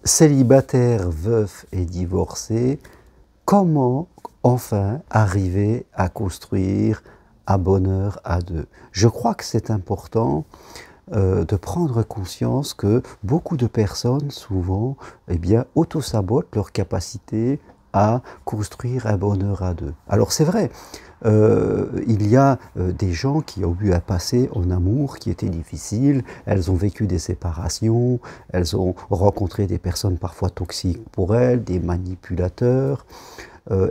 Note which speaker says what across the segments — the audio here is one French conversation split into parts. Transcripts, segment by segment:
Speaker 1: Célibataire, veuf et divorcé, comment enfin arriver à construire un bonheur à deux? Je crois que c'est important de prendre conscience que beaucoup de personnes, souvent, eh bien, auto-sabotent leur capacité à construire un bonheur à deux. Alors c'est vrai, il y a des gens qui ont eu un passé en amour qui était difficile, elles ont vécu des séparations, elles ont rencontré des personnes parfois toxiques pour elles, des manipulateurs,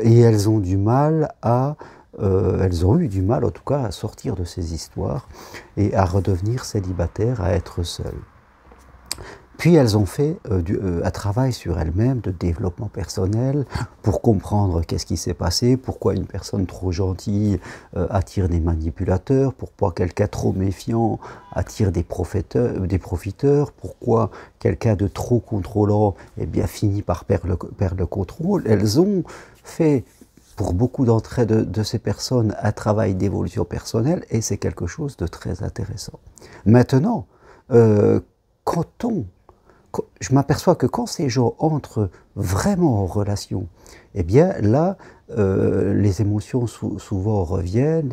Speaker 1: et elles ont du mal à elles ont eu du mal en tout cas à sortir de ces histoires et à redevenir célibataires, à être seules. Puis elles ont fait un travail sur elles-mêmes de développement personnel pour comprendre qu'est-ce qui s'est passé, pourquoi une personne trop gentille attire des manipulateurs, pourquoi quelqu'un trop méfiant attire des profiteurs, pourquoi quelqu'un de trop contrôlant eh bien, finit par perdre le contrôle. Elles ont fait pour beaucoup d'entre elles, de ces personnes, un travail d'évolution personnelle et c'est quelque chose de très intéressant. Maintenant, quand je m'aperçois que quand ces gens entrent vraiment en relation, eh bien là, les émotions souvent reviennent,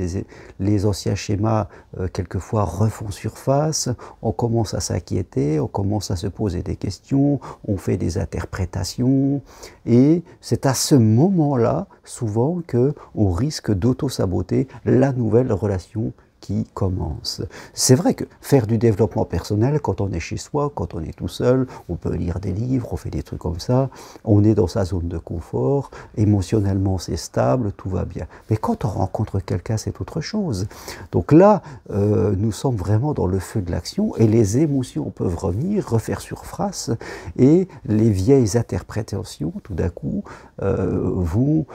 Speaker 1: les anciens schémas quelquefois refont surface, on commence à s'inquiéter, on commence à se poser des questions, on fait des interprétations, et c'est à ce moment-là, souvent, qu'on risque d'auto-saboter la nouvelle relation qui commence. C'est vrai que faire du développement personnel, quand on est chez soi, quand on est tout seul, on peut lire des livres, on fait des trucs comme ça, on est dans sa zone de confort, émotionnellement c'est stable, tout va bien. Mais quand on rencontre quelqu'un, c'est autre chose. Donc là, nous sommes vraiment dans le feu de l'action et les émotions peuvent revenir, refaire surface, et les vieilles interprétations, tout d'un coup, vont,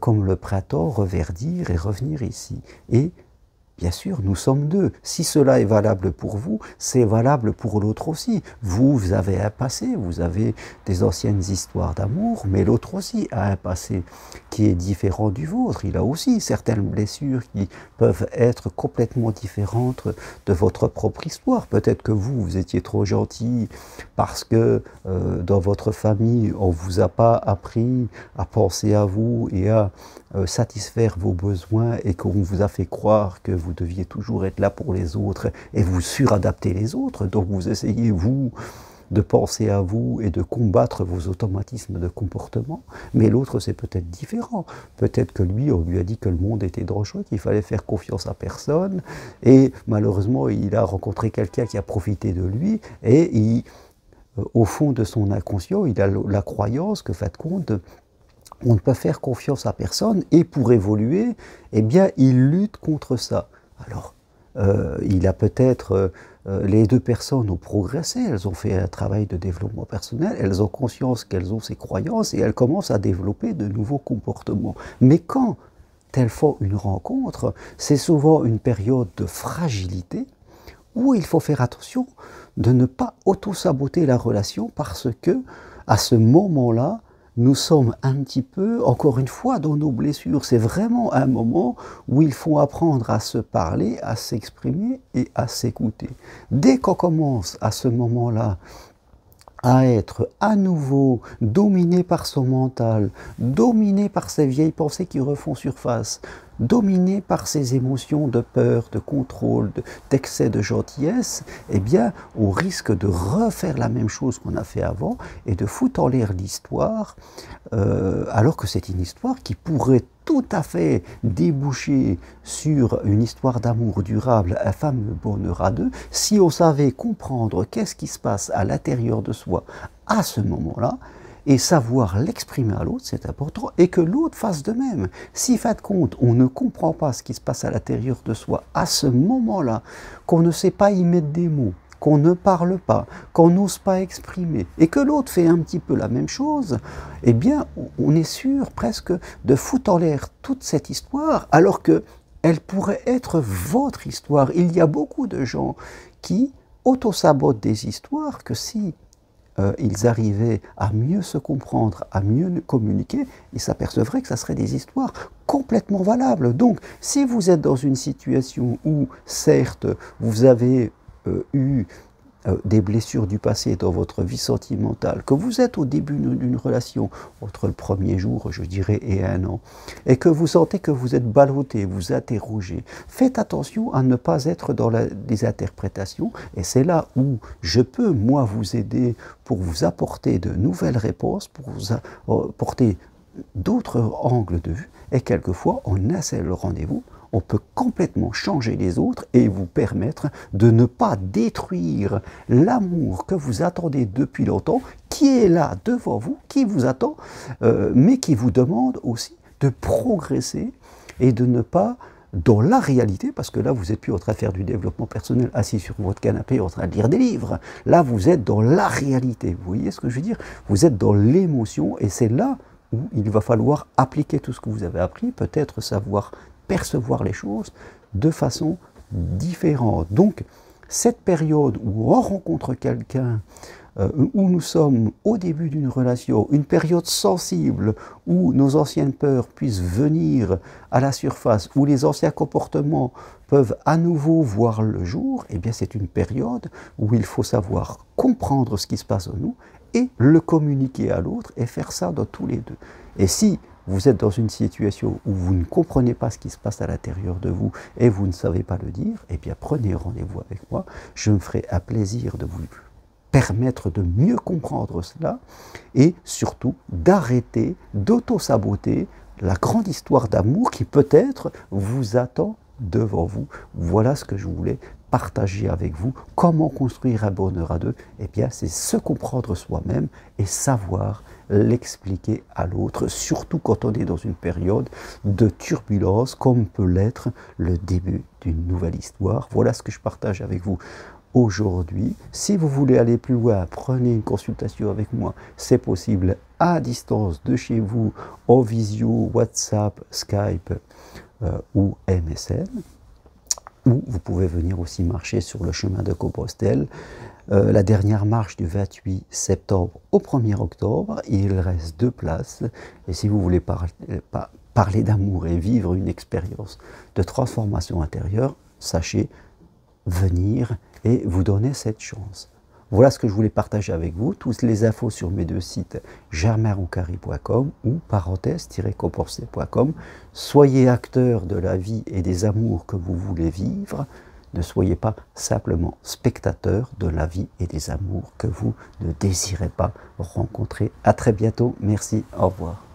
Speaker 1: comme le printemps, reverdir et revenir ici. Et bien sûr, nous sommes deux. Si cela est valable pour vous, c'est valable pour l'autre aussi. Vous avez un passé, vous avez des anciennes histoires d'amour, mais l'autre aussi a un passé qui est différent du vôtre. Il a aussi certaines blessures qui peuvent être complètement différentes de votre propre histoire. Peut-être que vous étiez trop gentil parce que dans votre famille, on ne vous a pas appris à penser à vous et à satisfaire vos besoins et qu'on vous a fait croire que vous deviez toujours être là pour les autres et vous suradapter les autres. Donc vous essayez, vous, de penser à vous et de combattre vos automatismes de comportement, mais l'autre c'est peut-être différent. Peut-être que lui, on lui a dit que le monde était dangereux, qu'il fallait faire confiance à personne, et malheureusement il a rencontré quelqu'un qui a profité de lui, et au fond de son inconscient, il a la croyance que, fait compte, on ne peut faire confiance à personne, et pour évoluer, eh bien, il lutte contre ça. Alors, il a peut-être, les deux personnes ont progressé, elles ont fait un travail de développement personnel, elles ont conscience qu'elles ont ces croyances, et elles commencent à développer de nouveaux comportements. Mais quand elles font une rencontre, c'est souvent une période de fragilité, où il faut faire attention de ne pas auto-saboter la relation, parce que, à ce moment-là, nous sommes un petit peu, encore une fois, dans nos blessures. C'est vraiment un moment où il faut apprendre à se parler, à s'exprimer et à s'écouter. Dès qu'on commence à ce moment-là à être à nouveau dominé par son mental, dominé par ses vieilles pensées qui refont surface, dominé par ses émotions de peur, de contrôle, d'excès de gentillesse, eh bien, on risque de refaire la même chose qu'on a fait avant et de foutre en l'air l'histoire, alors que c'est une histoire qui pourrait tout à fait déboucher sur une histoire d'amour durable, un fameux bonheur à deux, si on savait comprendre qu'est-ce qui se passe à l'intérieur de soi à ce moment-là, et savoir l'exprimer à l'autre, c'est important, et que l'autre fasse de même. Si, fin de compte, on ne comprend pas ce qui se passe à l'intérieur de soi à ce moment-là, qu'on ne sait pas y mettre des mots, qu'on ne parle pas, qu'on n'ose pas exprimer, et que l'autre fait un petit peu la même chose, eh bien, on est sûr presque de foutre en l'air toute cette histoire, alors qu'elle pourrait être votre histoire. Il y a beaucoup de gens qui auto-sabotent des histoires que si ils arrivaient à mieux se comprendre, à mieux communiquer, ils s'apercevraient que ça serait des histoires complètement valables. Donc, si vous êtes dans une situation où, certes, vous avez eu des blessures du passé dans votre vie sentimentale, que vous êtes au début d'une relation, entre le premier jour, je dirais, et un an, et que vous sentez que vous êtes ballotté, vous interrogez, faites attention à ne pas être dans la désinterprétation, et c'est là où je peux, moi, vous aider pour vous apporter de nouvelles réponses, pour vous apporter d'autres angles de vue, et quelquefois, en un seul rendez-vous, on peut complètement changer les autres et vous permettre de ne pas détruire l'amour que vous attendez depuis longtemps, qui est là devant vous, qui vous attend, mais qui vous demande aussi de progresser et de ne pas, dans la réalité, parce que là vous n'êtes plus en train de faire du développement personnel assis sur votre canapé en train de lire des livres, là vous êtes dans la réalité, vous voyez ce que je veux dire? Vous êtes dans l'émotion et c'est là où il va falloir appliquer tout ce que vous avez appris, peut-être savoir percevoir les choses de façon différente. Donc, cette période où on rencontre quelqu'un, où nous sommes au début d'une relation, une période sensible, où nos anciennes peurs puissent venir à la surface, où les anciens comportements peuvent à nouveau voir le jour, eh bien c'est une période où il faut savoir comprendre ce qui se passe en nous et le communiquer à l'autre et faire ça dans tous les deux. Et si vous êtes dans une situation où vous ne comprenez pas ce qui se passe à l'intérieur de vous et vous ne savez pas le dire, eh bien prenez rendez-vous avec moi. Je me ferai un plaisir de vous permettre de mieux comprendre cela et surtout d'arrêter d'auto-saboter la grande histoire d'amour qui peut-être vous attend devant vous. Voilà ce que je voulais partager avec vous. Comment construire un bonheur à deux? Eh bien, c'est se comprendre soi-même et savoir l'expliquer à l'autre, surtout quand on est dans une période de turbulence, comme peut l'être le début d'une nouvelle histoire. Voilà ce que je partage avec vous aujourd'hui. Si vous voulez aller plus loin, prenez une consultation avec moi. C'est possible à distance de chez vous, en visio, WhatsApp, Skype ou MSN. Ou vous pouvez venir aussi marcher sur le chemin de Compostelle. La dernière marche du 28 septembre au 1er octobre, il reste 2 places. Et si vous voulez parler d'amour et vivre une expérience de transformation intérieure, sachez venir et vous donner cette chance. Voilà ce que je voulais partager avec vous. Toutes les infos sur mes 2 sites, germainroucari.com ou parenthèse-comporcé.com. Soyez acteurs de la vie et des amours que vous voulez vivre. Ne soyez pas simplement spectateurs de la vie et des amours que vous ne désirez pas rencontrer. À très bientôt. Merci. Au revoir.